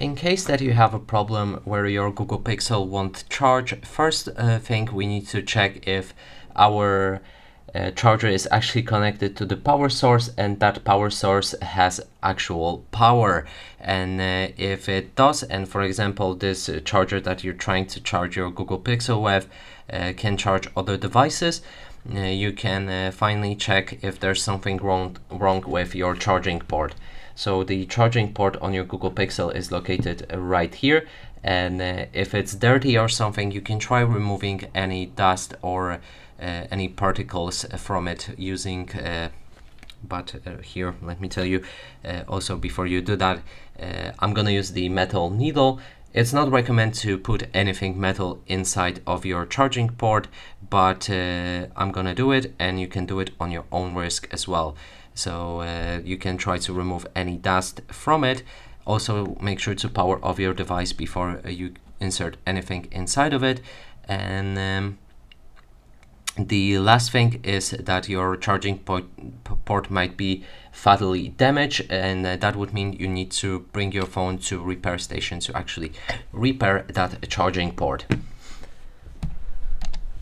In case that you have a problem where your Google Pixel won't charge, first thing we need to check if our charger is actually connected to the power source and that power source has actual power. And if it does, and for example this charger that you're trying to charge your Google Pixel with can charge other devices, you can finally check if there's something wrong with your charging port. So the charging port on your Google Pixel is located right here, and if it's dirty or something, you can try removing any dust or any particles from it using but here let me tell you also before you do that, I'm gonna use the metal needle. It's not recommended to put anything metal inside of your charging port, but I'm gonna do it, and you can do it on your own risk as well. So you can try to remove any dust from it. Also make sure to power off your device before you insert anything inside of it. And the last thing is that your charging port might be fatally damaged, and that would mean you need to bring your phone to repair station to actually repair that charging port.